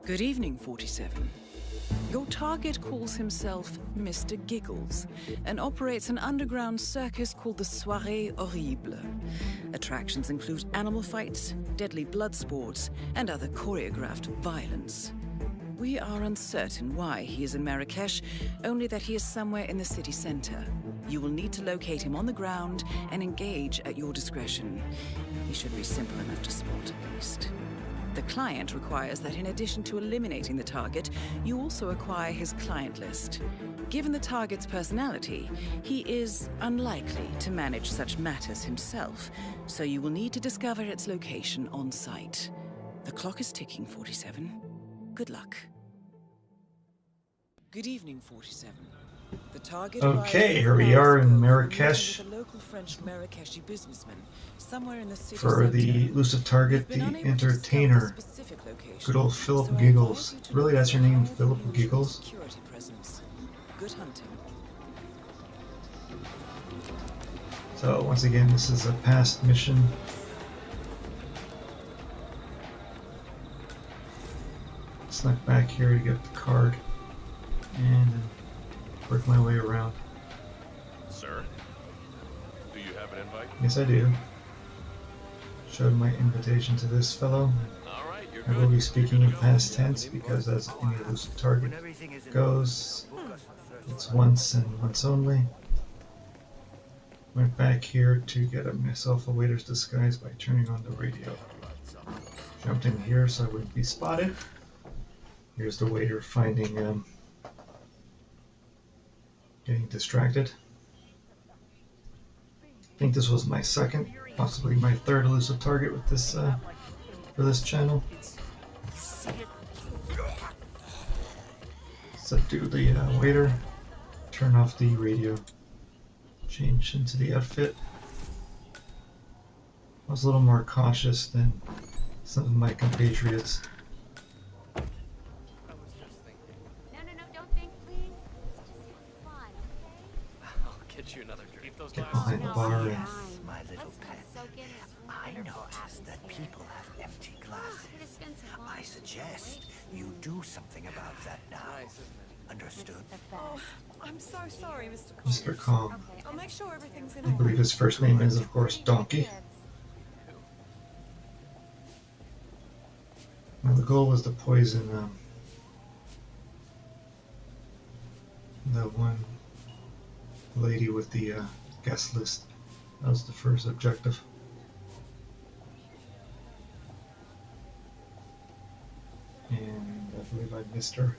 Good evening, 47. Your target calls himself Mr. Giggles and operates an underground circus called the Soirée Horrible. Attractions include animal fights, deadly blood sports, and other choreographed violence. We are uncertain why he is in Marrakesh, only that he is somewhere in the city center. You will need to locate him on the ground and engage at your discretion. He should be simple enough to spot at least. The client requires that in addition to eliminating the target, you also acquire his client list. Given the target's personality, he is unlikely to manage such matters himself, so you will need to discover its location on site. The clock is ticking, 47. Good luck. Good evening, 47. The target Okay, here we are in Marrakesh with a local French Marrakeshi businessman somewhere in the city for the Elusive Target, the entertainer. Good old Philip Giggles. Really, that's your name, Philip Giggles? Good hunting. So once again, this is a past mission. Snuck back here to get the card and work my way around. Sir, do you have an invite? Yes, I do. Showed my invitation to this fellow. All right, you're I will be speaking in past tense because, as any Elusive Target goes, it's once and once only. Went back here to get myself a waiter's disguise by turning on the radio. Jumped in here so I wouldn't be spotted. Here's the waiter finding getting distracted. I think this was my second, possibly my third Elusive Target with this for this channel. Subdue the waiter, turn off the radio, change into the outfit. I was a little more cautious than some of my compatriots. Get behind the bar and My little pet. I noticed that people have empty glasses. I suggest you do something about that now. Understood? Oh, I'm so sorry, Mr. Mr. Calm. I'll make sure everything's in I order. believe his first name is, of course, Donkey. Now the goal was to poison the one lady with the guest list. That was the first objective. And I believe I missed her,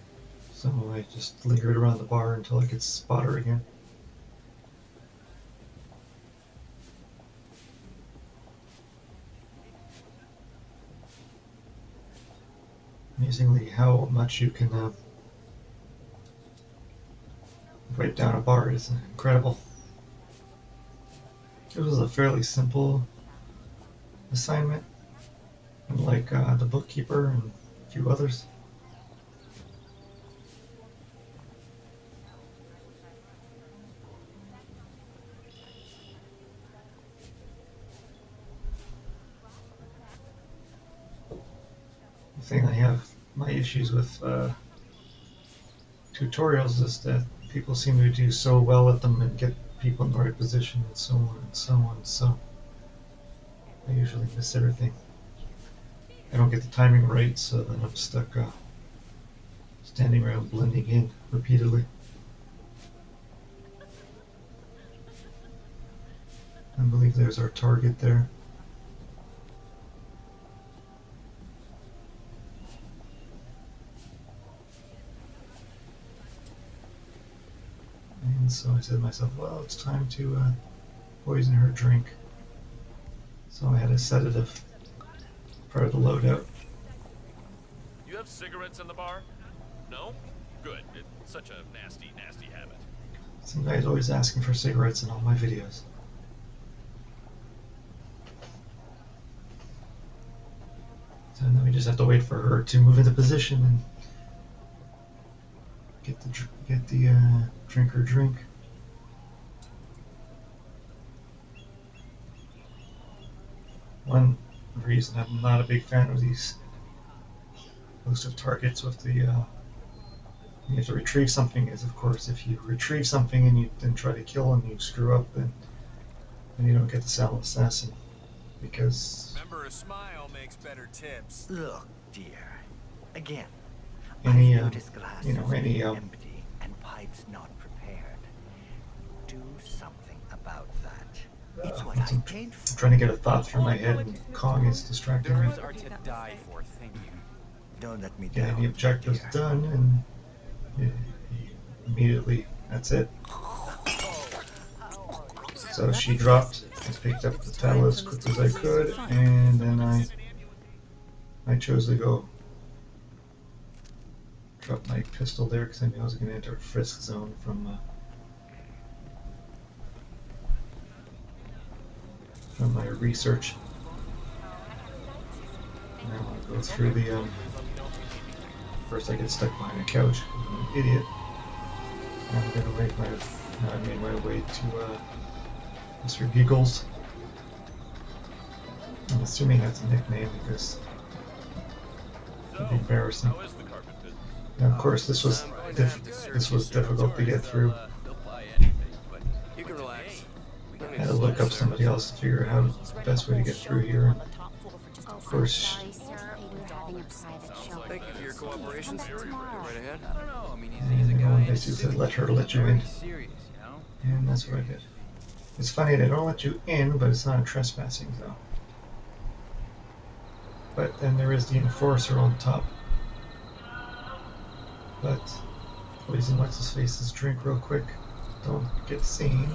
so I just lingered around the bar until I could spot her again. Amazingly how much you can write down a bar is incredible. It was a fairly simple assignment, unlike the bookkeeper and a few others. The thing I have my issues with tutorials is that people seem to do so well at them and get people in the right position and so on and so on, so I usually miss everything. I don't get the timing right, so then I'm stuck standing around blending in repeatedly. I believe there's our target there. And so I said to myself, well, it's time to poison her drink. So I had a sedative, part of the loadout. You have cigarettes in the bar? No? Good. It's such a nasty, nasty habit. Some guy's always asking for cigarettes in all my videos. So then we just have to wait for her to move into position and get the drink her drink. One reason I'm not a big fan of these elusive targets with the you have to retrieve something is, of course, if you retrieve something and you then try to kill and you screw up, then you don't get the silent assassin, because Remember, a smile makes better tips. Look, dear. Again, any I've noticed glasses you know, any empty and pipes not prepared. Do something about that. It's what I paid for. I'm trying to get a thought through my head, and Kong is distracting me. Nerves are to die for, thank you. Don't let me Get down. any objectives dear. done, and immediately that's it. So she dropped and picked up the towel as quick as I could, and then I chose to go drop my pistol there because I knew I was going to enter a frisk zone from my research. And I want to go through the first I get stuck behind a couch. I'm an idiot. And I'm going to make I made my way to Mr. Giggles. I'm assuming that's a nickname because it'd be embarrassing. How is the carpet business? And of course, this was difficult to get through. They'll buy anything, but you can relax. I had to look up somebody else to figure out how the best way to get through here. And of course, Thank you for your cooperation, sir. Right ahead. I don't know. I mean, and he's a one guy. basically said, "Let her let you in," Serious, you know? and that's what I did. It's funny, they don't let you in, but it's not a trespassing zone. But then there is the enforcer on top. But poison what's his face's drink real quick. Don't get seen.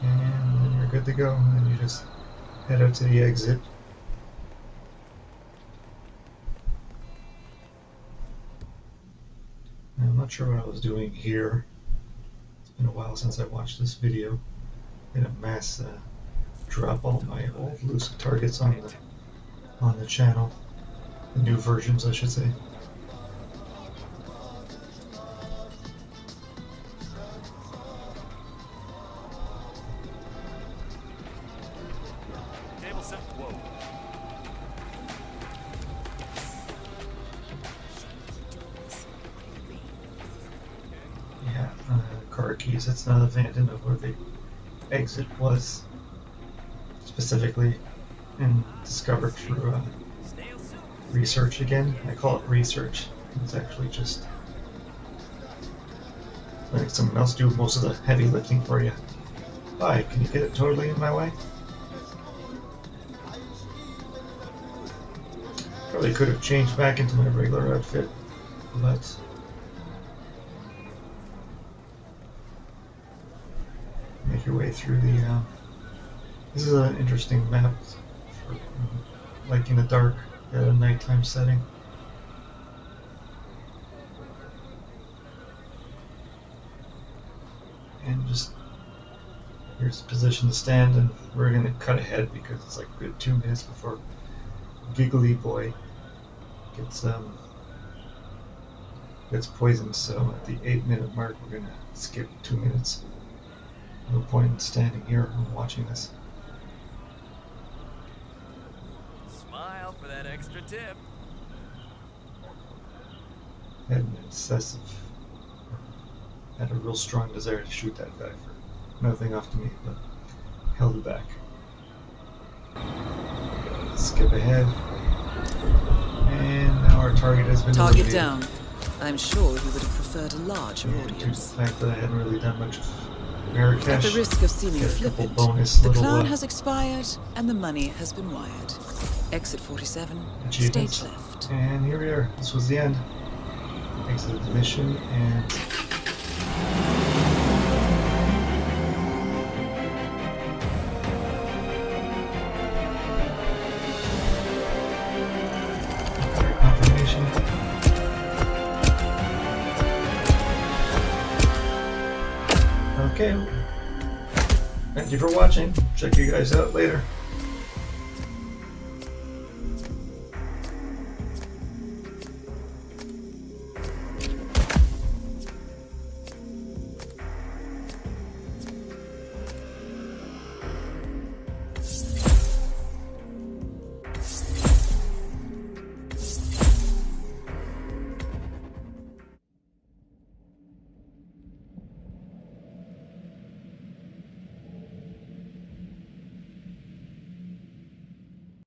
And then you're good to go. And then you just head out to the exit. And I'm not sure what I was doing here. It's been a while since I watched this video. I'm gonna mass drop all my old elusive targets on the channel. The new versions, I should say. Table set. Whoa. Yeah, car keys. It's not a Vanden of where the exit was specifically, and discovered through research again. I call it research. It's actually just letting someone else do most of the heavy lifting for you. Hi, can you get it totally in my way? Probably could have changed back into my regular outfit, but make your way through the this is an interesting map for like in the dark at a nighttime setting. And just here's the position to stand, and we're gonna cut ahead because it's like a good 2 minutes before Giggly Boy gets poisoned. So at the 8-minute mark, we're gonna skip 2 minutes. No point in standing here and watching this. Smile for that extra tip. Had an had a real strong desire to shoot that guy for nothing off to me, but held it back. Skip ahead. And now our target has been Target eliminated. down. I'm sure he would have preferred a larger And due to the audience. fact that I hadn't really done much of Marrakesh, At the risk of seeming get a couple flippant, bonus the little clown has expired and the money has been wired. Exit 47, achievements. stage left. And here we are. This was the end. Exited the mission, and confirmation. Okay. Thank you for watching. Check you guys out later.